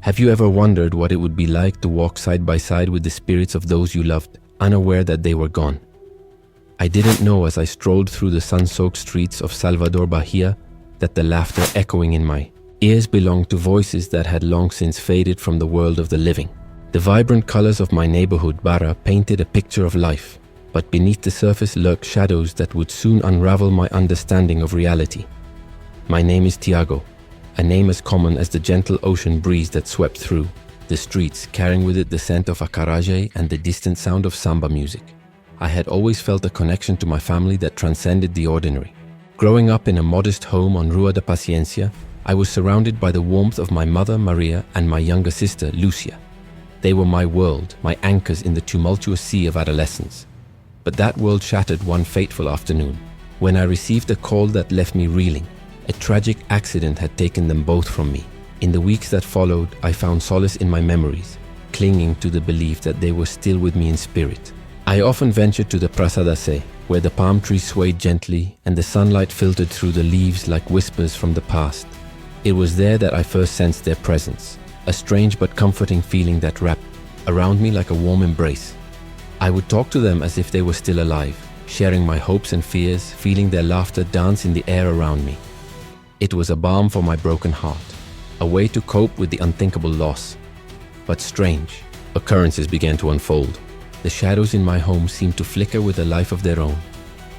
Have you ever wondered what it would be like to walk side by side with the spirits of those you loved, unaware that they were gone? I didn't know as I strolled through the sun-soaked streets of Salvador Bahia that the laughter echoing in my ears belonged to voices that had long since faded from the world of the living. The vibrant colors of my neighborhood, Barra, painted a picture of life, but beneath the surface lurked shadows that would soon unravel my understanding of reality. My name is Thiago, a name as common as the gentle ocean breeze that swept through the streets, carrying with it the scent of acarajé and the distant sound of samba music. I had always felt a connection to my family that transcended the ordinary. Growing up in a modest home on Rua da Paciencia, I was surrounded by the warmth of my mother, Maria, and my younger sister, Lucia. They were my world, my anchors in the tumultuous sea of adolescence. But that world shattered one fateful afternoon, when I received a call that left me reeling. A tragic accident had taken them both from me. In the weeks that followed, I found solace in my memories, clinging to the belief that they were still with me in spirit. I often ventured to the Praça da Sé, where the palm trees swayed gently and the sunlight filtered through the leaves like whispers from the past. It was there that I first sensed their presence, a strange but comforting feeling that wrapped around me like a warm embrace. I would talk to them as if they were still alive, sharing my hopes and fears, feeling their laughter dance in the air around me. It was a balm for my broken heart, a way to cope with the unthinkable loss. But strange occurrences began to unfold. The shadows in my home seemed to flicker with a life of their own,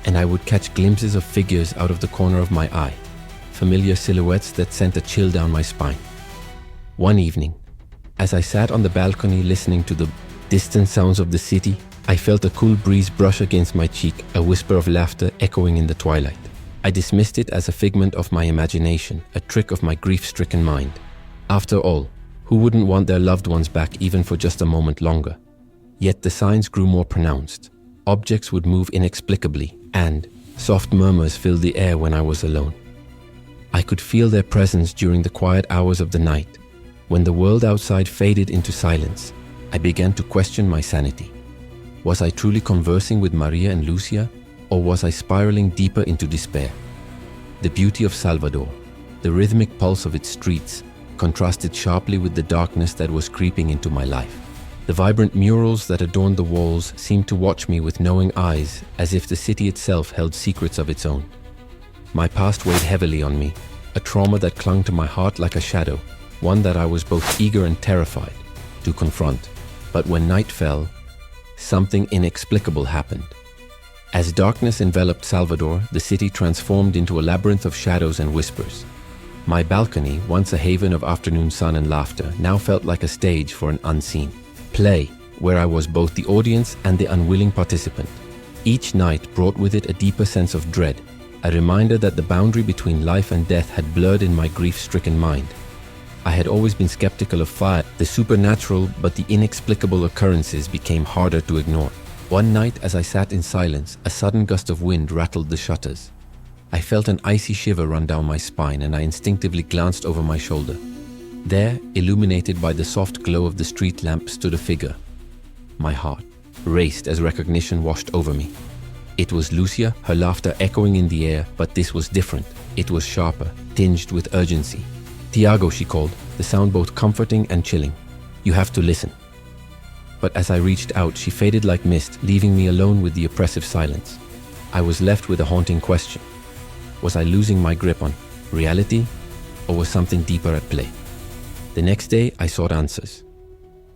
and I would catch glimpses of figures out of the corner of my eye, familiar silhouettes that sent a chill down my spine. One evening, as I sat on the balcony listening to the distant sounds of the city, I felt a cool breeze brush against my cheek, a whisper of laughter echoing in the twilight. I dismissed it as a figment of my imagination, a trick of my grief-stricken mind. After all, who wouldn't want their loved ones back even for just a moment longer? Yet the signs grew more pronounced. Objects would move inexplicably, and soft murmurs filled the air when I was alone. I could feel their presence during the quiet hours of the night. When the world outside faded into silence, I began to question my sanity. Was I truly conversing with Maria and Lucia, or was I spiraling deeper into despair? The beauty of Salvador, the rhythmic pulse of its streets, contrasted sharply with the darkness that was creeping into my life. The vibrant murals that adorned the walls seemed to watch me with knowing eyes, as if the city itself held secrets of its own. My past weighed heavily on me, a trauma that clung to my heart like a shadow, one that I was both eager and terrified to confront. But when night fell, something inexplicable happened. As darkness enveloped Salvador, the city transformed into a labyrinth of shadows and whispers. My balcony, once a haven of afternoon sun and laughter, now felt like a stage for an unseen play, where I was both the audience and the unwilling participant. Each night brought with it a deeper sense of dread, a reminder that the boundary between life and death had blurred in my grief-stricken mind. I had always been skeptical of fire, the supernatural, but the inexplicable occurrences became harder to ignore. One night, as I sat in silence, a sudden gust of wind rattled the shutters. I felt an icy shiver run down my spine, and I instinctively glanced over my shoulder. There, illuminated by the soft glow of the street lamp, stood a figure. My heart raced as recognition washed over me. It was Lucia, her laughter echoing in the air, but this was different. It was sharper, tinged with urgency. "Thiago," she called, the sound both comforting and chilling. "You have to listen." But as I reached out, she faded like mist, leaving me alone with the oppressive silence. I was left with a haunting question. Was I losing my grip on reality, or was something deeper at play? The next day, I sought answers.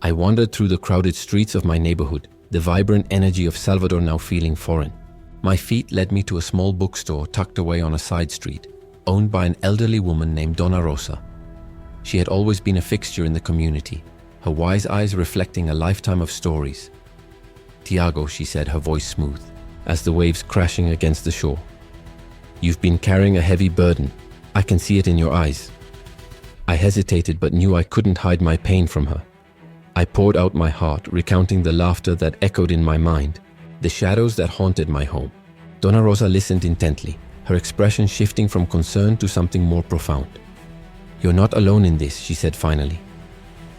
I wandered through the crowded streets of my neighborhood, the vibrant energy of Salvador now feeling foreign. My feet led me to a small bookstore tucked away on a side street, owned by an elderly woman named Donna Rosa. She had always been a fixture in the community, her wise eyes reflecting a lifetime of stories. "Thiago," she said, her voice smooth, as the waves crashing against the shore. "You've been carrying a heavy burden. I can see it in your eyes." I hesitated but knew I couldn't hide my pain from her. I poured out my heart, recounting the laughter that echoed in my mind, the shadows that haunted my home. Donna Rosa listened intently, her expression shifting from concern to something more profound. "You're not alone in this," she said finally.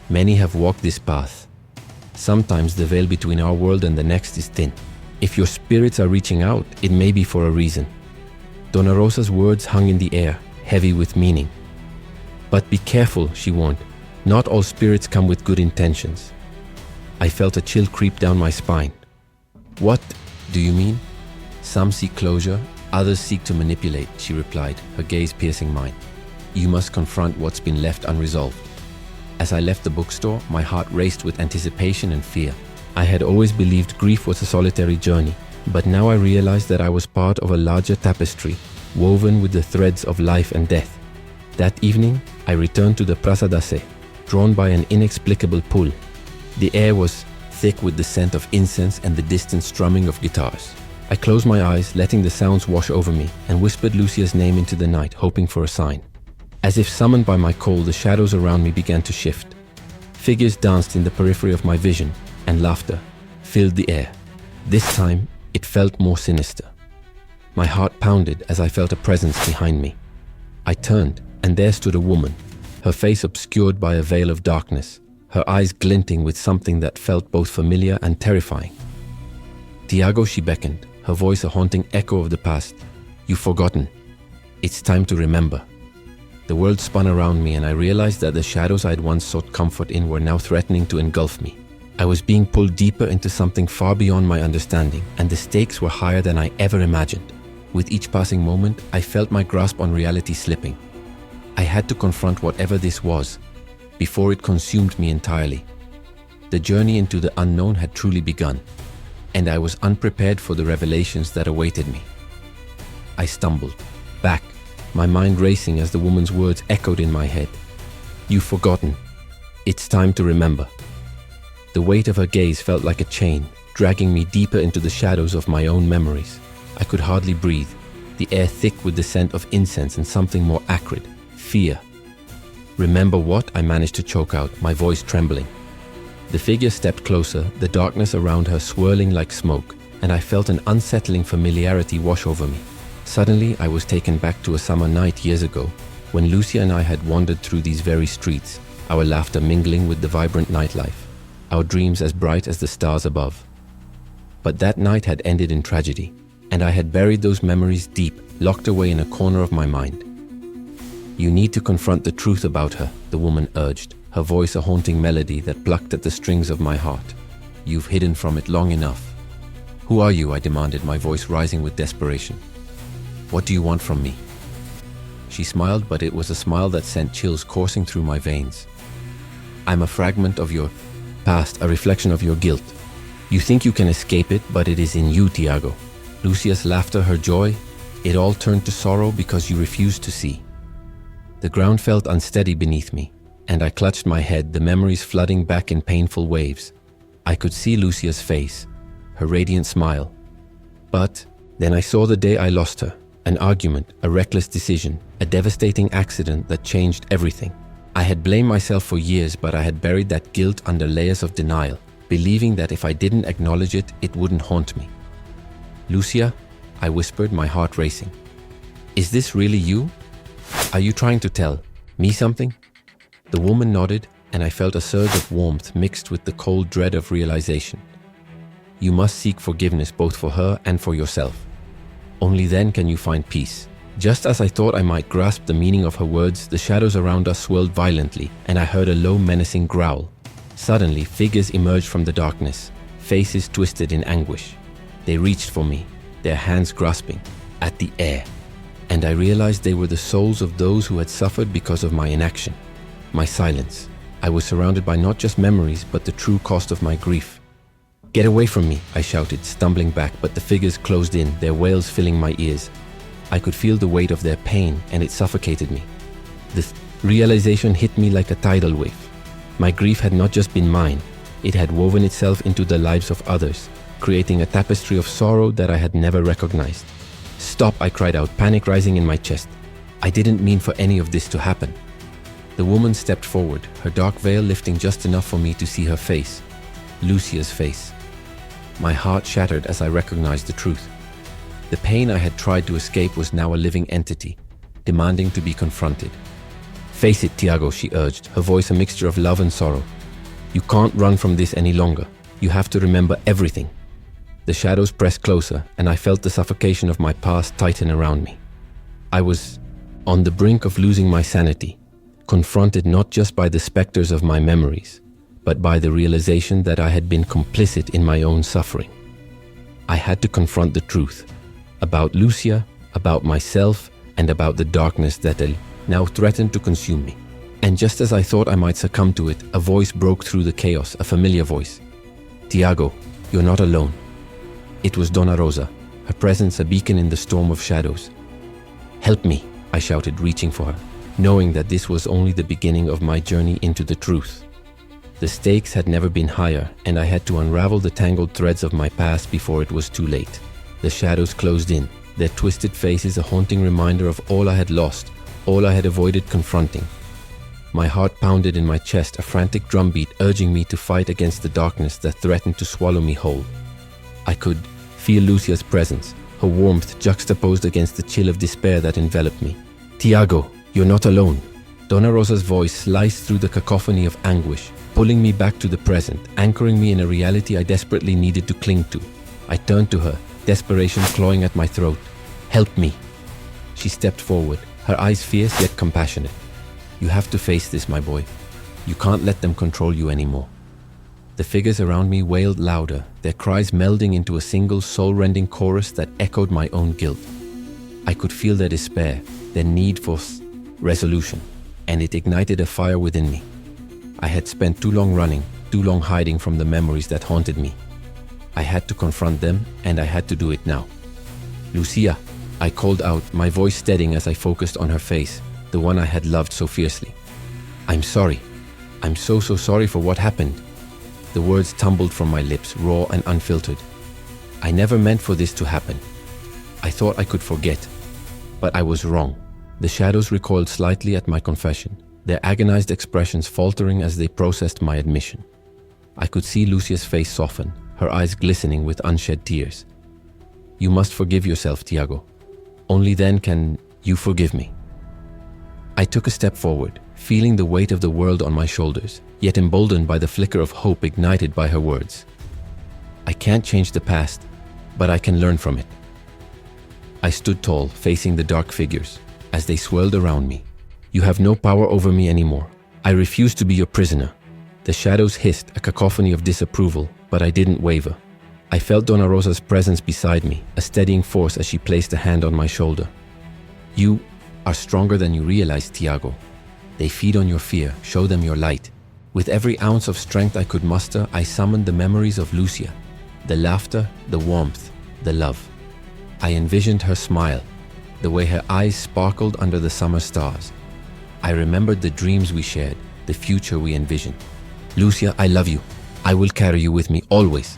"Many have walked this path. Sometimes the veil between our world and the next is thin. If your spirits are reaching out, it may be for a reason." Donna Rosa's words hung in the air, heavy with meaning. "But be careful," she warned. Not all spirits come with good intentions. I felt a chill creep down my spine. What do you mean? Some seek closure, others seek to manipulate, she replied, her gaze piercing mine. You must confront what's been left unresolved. As I left the bookstore, my heart raced with anticipation and fear. I had always believed grief was a solitary journey, but now I realized that I was part of a larger tapestry, woven with the threads of life and death. That evening, I returned to the Praça da Sé, drawn by an inexplicable pull. The air was thick with the scent of incense and the distant strumming of guitars. I closed my eyes, letting the sounds wash over me, and whispered Lucia's name into the night, hoping for a sign. As if summoned by my call, the shadows around me began to shift. Figures danced in the periphery of my vision, and laughter filled the air. This time, it felt more sinister. My heart pounded as I felt a presence behind me. I turned, and there stood a woman, her face obscured by a veil of darkness, her eyes glinting with something that felt both familiar and terrifying. Thiago, she beckoned, her voice a haunting echo of the past. You've forgotten. It's time to remember. The world spun around me, and I realized that the shadows I'd once sought comfort in were now threatening to engulf me. I was being pulled deeper into something far beyond my understanding, and the stakes were higher than I ever imagined. With each passing moment, I felt my grasp on reality slipping. I had to confront whatever this was, before it consumed me entirely. The journey into the unknown had truly begun, and I was unprepared for the revelations that awaited me. I stumbled back, my mind racing as the woman's words echoed in my head. You've forgotten. It's time to remember. The weight of her gaze felt like a chain, dragging me deeper into the shadows of my own memories. I could hardly breathe, the air thick with the scent of incense and something more acrid, fear. Remember what? I managed to choke out, my voice trembling. The figure stepped closer, the darkness around her swirling like smoke, and I felt an unsettling familiarity wash over me. Suddenly, I was taken back to a summer night years ago, when Lucia and I had wandered through these very streets, our laughter mingling with the vibrant nightlife, our dreams as bright as the stars above. But that night had ended in tragedy, and I had buried those memories deep, locked away in a corner of my mind. You need to confront the truth about her, the woman urged, her voice a haunting melody that plucked at the strings of my heart. You've hidden from it long enough. Who are you? I demanded, my voice rising with desperation. What do you want from me? She smiled, but it was a smile that sent chills coursing through my veins. I'm a fragment of your past, a reflection of your guilt. You think you can escape it, but it is in you, Thiago. Lucia's laughter, her joy, it all turned to sorrow because you refused to see. The ground felt unsteady beneath me, and I clutched my head, the memories flooding back in painful waves. I could see Lucia's face, her radiant smile. But then I saw the day I lost her, an argument, a reckless decision, a devastating accident that changed everything. I had blamed myself for years, but I had buried that guilt under layers of denial, believing that if I didn't acknowledge it, it wouldn't haunt me. Lucia, I whispered, my heart racing. Is this really you? Are you trying to tell me something? The woman nodded, and I felt a surge of warmth mixed with the cold dread of realization. You must seek forgiveness both for her and for yourself. Only then can you find peace. Just as I thought I might grasp the meaning of her words, the shadows around us swirled violently, and I heard a low, menacing growl. Suddenly, figures emerged from the darkness, faces twisted in anguish. They reached for me, their hands grasping at the air, and I realized they were the souls of those who had suffered because of my inaction, my silence. I was surrounded by not just memories, but the true cost of my grief. Get away from me, I shouted, stumbling back, but the figures closed in, their wails filling my ears. I could feel the weight of their pain, and it suffocated me. This realization hit me like a tidal wave. My grief had not just been mine, it had woven itself into the lives of others, creating a tapestry of sorrow that I had never recognized. Stop, I cried out, panic rising in my chest. I didn't mean for any of this to happen. The woman stepped forward, her dark veil lifting just enough for me to see her face, Lucia's face. My heart shattered as I recognized the truth. The pain I had tried to escape was now a living entity, demanding to be confronted. Face it, Thiago, she urged, her voice a mixture of love and sorrow. You can't run from this any longer. You have to remember everything. The shadows pressed closer, and I felt the suffocation of my past tighten around me. I was on the brink of losing my sanity, confronted not just by the specters of my memories, but by the realization that I had been complicit in my own suffering. I had to confront the truth about Lucia, about myself, and about the darkness that now threatened to consume me. And just as I thought I might succumb to it, a voice broke through the chaos, a familiar voice. "Thiago, you're not alone." It was Donna Rosa, her presence a beacon in the storm of shadows. "Help me," I shouted, reaching for her, knowing that this was only the beginning of my journey into the truth. The stakes had never been higher, and I had to unravel the tangled threads of my past before it was too late. The shadows closed in, their twisted faces a haunting reminder of all I had lost, all I had avoided confronting. My heart pounded in my chest, a frantic drumbeat urging me to fight against the darkness that threatened to swallow me whole. I could feel Lucia's presence, her warmth juxtaposed against the chill of despair that enveloped me. "Thiago, you're not alone." Donna Rosa's voice sliced through the cacophony of anguish, pulling me back to the present, anchoring me in a reality I desperately needed to cling to. I turned to her, desperation clawing at my throat. "Help me." She stepped forward, her eyes fierce yet compassionate. "You have to face this, my boy. You can't let them control you anymore." The figures around me wailed louder, their cries melding into a single soul-rending chorus that echoed my own guilt. I could feel their despair, their need for resolution, and it ignited a fire within me. I had spent too long running, too long hiding from the memories that haunted me. I had to confront them, and I had to do it now. "Lucia," I called out, my voice steadying as I focused on her face, the one I had loved so fiercely. "I'm sorry. I'm so sorry for what happened." The words tumbled from my lips, raw and unfiltered. I never meant for this to happen. I thought I could forget, but I was wrong. The shadows recoiled slightly at my confession, their agonized expressions faltering as they processed my admission. I could see Lucia's face soften, her eyes glistening with unshed tears. "You must forgive yourself, Thiago. Only then can you forgive me." I took a step forward, feeling the weight of the world on my shoulders, yet emboldened by the flicker of hope ignited by her words. "I can't change the past, but I can learn from it." I stood tall, facing the dark figures, as they swirled around me. "You have no power over me anymore. I refuse to be your prisoner." The shadows hissed, a cacophony of disapproval, but I didn't waver. I felt Donna Rosa's presence beside me, a steadying force as she placed a hand on my shoulder. "You are stronger than you realize, Thiago. They feed on your fear, show them your light." With every ounce of strength I could muster, I summoned the memories of Lucia, the laughter, the warmth, the love. I envisioned her smile, the way her eyes sparkled under the summer stars. I remembered the dreams we shared, the future we envisioned. "Lucia, I love you. I will carry you with me always."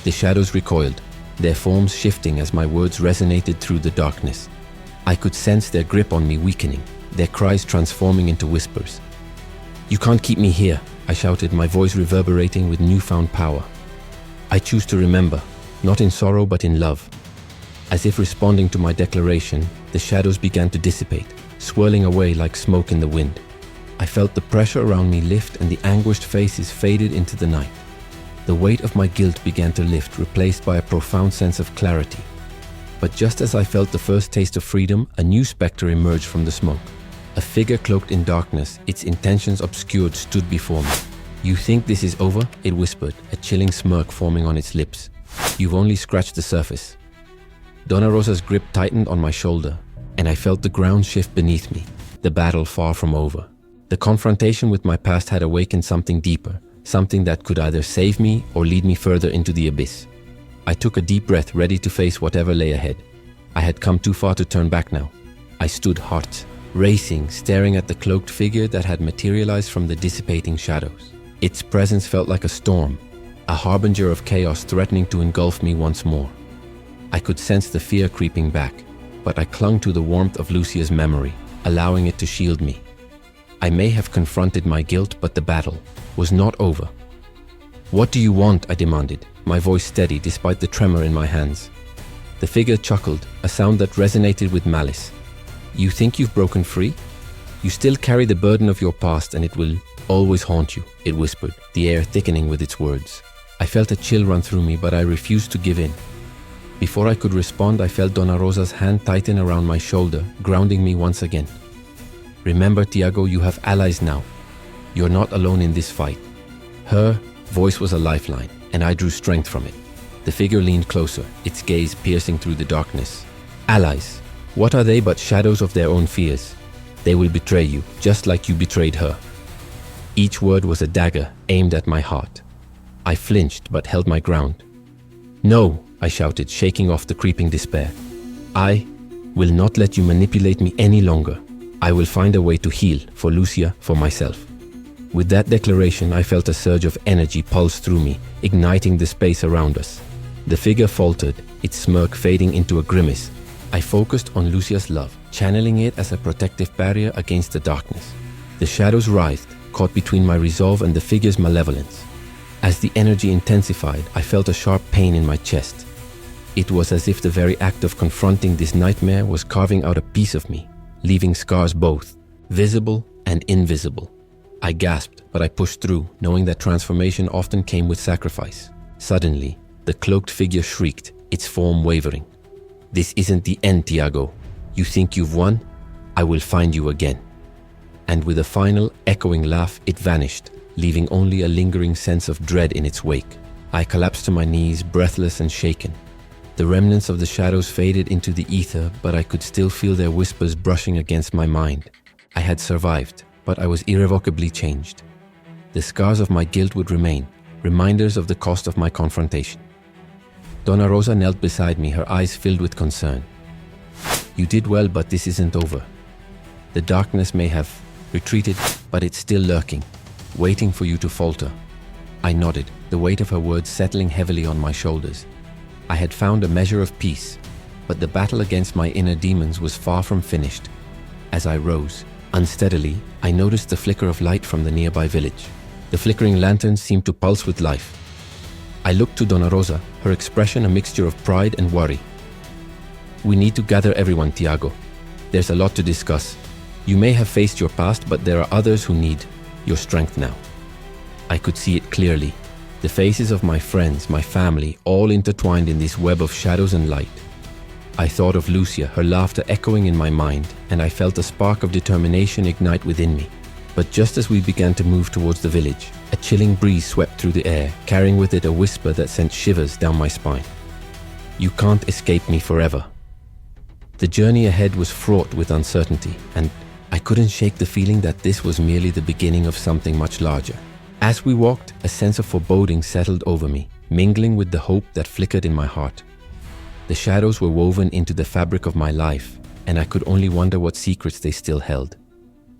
The shadows recoiled, their forms shifting as my words resonated through the darkness. I could sense their grip on me weakening, their cries transforming into whispers. "You can't keep me here," I shouted, my voice reverberating with newfound power. "I choose to remember, not in sorrow but in love." As if responding to my declaration, the shadows began to dissipate, swirling away like smoke in the wind. I felt the pressure around me lift and the anguished faces faded into the night. The weight of my guilt began to lift, replaced by a profound sense of clarity. But just as I felt the first taste of freedom, a new specter emerged from the smoke. A figure cloaked in darkness, its intentions obscured, stood before me. "You think this is over?" it whispered, a chilling smirk forming on its lips. "You've only scratched the surface." Donna Rosa's grip tightened on my shoulder, and I felt the ground shift beneath me, the battle far from over. The confrontation with my past had awakened something deeper, something that could either save me or lead me further into the abyss. I took a deep breath, ready to face whatever lay ahead. I had come too far to turn back now. I stood heart racing, staring at the cloaked figure that had materialized from the dissipating shadows. Its presence felt like a storm, a harbinger of chaos threatening to engulf me once more. I could sense the fear creeping back, but I clung to the warmth of Lucia's memory, allowing it to shield me. I may have confronted my guilt, but the battle was not over. "What do you want?" I demanded, my voice steady despite the tremor in my hands. The figure chuckled, a sound that resonated with malice. "You think you've broken free? You still carry the burden of your past, and it will always haunt you," it whispered, the air thickening with its words. I felt a chill run through me, but I refused to give in. Before I could respond, I felt Donna Rosa's hand tighten around my shoulder, grounding me once again. Remember, Thiago, you have allies now. You're not alone in this fight. Her voice was a lifeline, and I drew strength from it. The figure leaned closer, its gaze piercing through the darkness. Allies. What are they but shadows of their own fears? They will betray you, just like you betrayed her. Each word was a dagger aimed at my heart. I flinched but held my ground. No, I shouted, shaking off the creeping despair. I will not let you manipulate me any longer. I will find a way to heal, for Lucia, for myself. With that declaration, I felt a surge of energy pulse through me, igniting the space around us. The figure faltered, its smirk fading into a grimace. I focused on Lucia's love, channeling it as a protective barrier against the darkness. The shadows writhed, caught between my resolve and the figure's malevolence. As the energy intensified, I felt a sharp pain in my chest. It was as if the very act of confronting this nightmare was carving out a piece of me, leaving scars both visible and invisible. I gasped, but I pushed through, knowing that transformation often came with sacrifice. Suddenly, the cloaked figure shrieked, its form wavering. This isn't the end, Thiago. You think you've won? I will find you again. And with a final, echoing laugh, it vanished, leaving only a lingering sense of dread in its wake. I collapsed to my knees, breathless and shaken. The remnants of the shadows faded into the ether, but I could still feel their whispers brushing against my mind. I had survived, but I was irrevocably changed. The scars of my guilt would remain, reminders of the cost of my confrontation. Donna Rosa knelt beside me, her eyes filled with concern. You did well, but this isn't over. The darkness may have retreated, but it's still lurking, waiting for you to falter. I nodded, the weight of her words settling heavily on my shoulders. I had found a measure of peace, but the battle against my inner demons was far from finished. As I rose, unsteadily, I noticed the flicker of light from the nearby village. The flickering lanterns seemed to pulse with life. I looked to Donna Rosa, her expression a mixture of pride and worry. We need to gather everyone, Thiago. There's a lot to discuss. You may have faced your past, but there are others who need your strength now. I could see it clearly. The faces of my friends, my family, all intertwined in this web of shadows and light. I thought of Lucia, her laughter echoing in my mind, and I felt a spark of determination ignite within me. But just as we began to move towards the village, a chilling breeze swept through the air, carrying with it a whisper that sent shivers down my spine. You can't escape me forever. The journey ahead was fraught with uncertainty, and I couldn't shake the feeling that this was merely the beginning of something much larger. As we walked, a sense of foreboding settled over me, mingling with the hope that flickered in my heart. The shadows were woven into the fabric of my life, and I could only wonder what secrets they still held.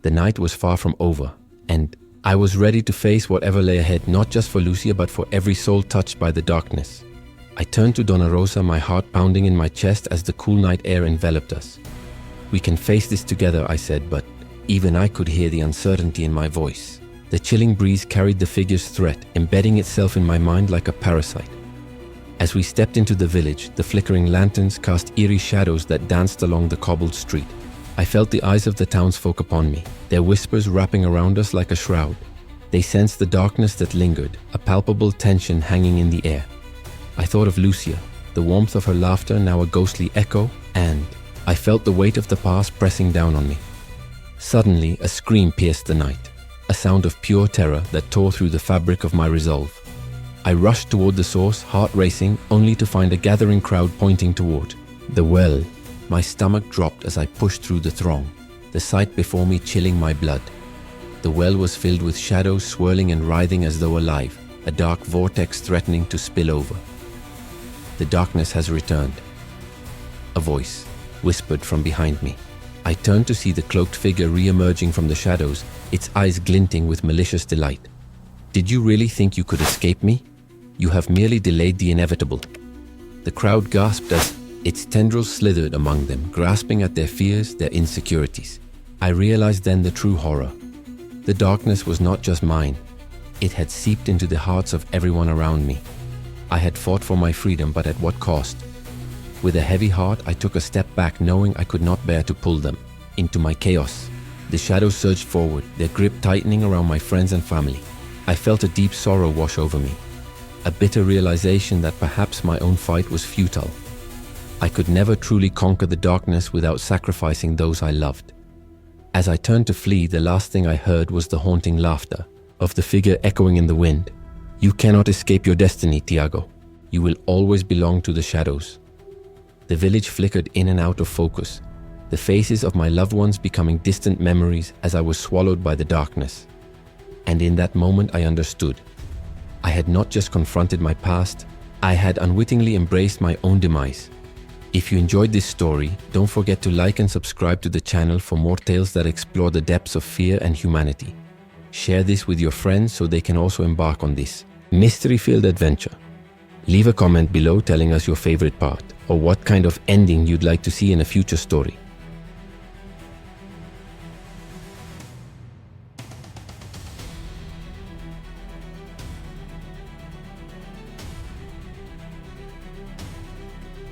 The night was far from over, and I was ready to face whatever lay ahead, not just for Lucia, but for every soul touched by the darkness. I turned to Donna Rosa, my heart pounding in my chest as the cool night air enveloped us. We can face this together, I said, but even I could hear the uncertainty in my voice. The chilling breeze carried the figure's threat, embedding itself in my mind like a parasite. As we stepped into the village, the flickering lanterns cast eerie shadows that danced along the cobbled street. I felt the eyes of the townsfolk upon me, their whispers wrapping around us like a shroud. They sensed the darkness that lingered, a palpable tension hanging in the air. I thought of Lucia, the warmth of her laughter now a ghostly echo, and I felt the weight of the past pressing down on me. Suddenly, a scream pierced the night, a sound of pure terror that tore through the fabric of my resolve. I rushed toward the source, heart racing, only to find a gathering crowd pointing toward the well. My stomach dropped as I pushed through the throng, the sight before me chilling my blood. The well was filled with shadows swirling and writhing as though alive, a dark vortex threatening to spill over. The darkness has returned. A voice whispered from behind me. I turned to see the cloaked figure re-emerging from the shadows, its eyes glinting with malicious delight. Did you really think you could escape me? You have merely delayed the inevitable. The crowd gasped as its tendrils slithered among them, grasping at their fears, their insecurities. I realized then the true horror. The darkness was not just mine. It had seeped into the hearts of everyone around me. I had fought for my freedom, but at what cost? With a heavy heart, I took a step back, knowing I could not bear to pull them into my chaos. The shadows surged forward, their grip tightening around my friends and family. I felt a deep sorrow wash over me, a bitter realization that perhaps my own fight was futile. I could never truly conquer the darkness without sacrificing those I loved. As I turned to flee, the last thing I heard was the haunting laughter of the figure echoing in the wind. You cannot escape your destiny, Thiago. You will always belong to the shadows. The village flickered in and out of focus, the faces of my loved ones becoming distant memories as I was swallowed by the darkness. And in that moment I understood. I had not just confronted my past, I had unwittingly embraced my own demise. If you enjoyed this story, don't forget to like and subscribe to the channel for more tales that explore the depths of fear and humanity. Share this with your friends so they can also embark on this mystery-filled adventure. Leave a comment below telling us your favorite part or what kind of ending you'd like to see in a future story.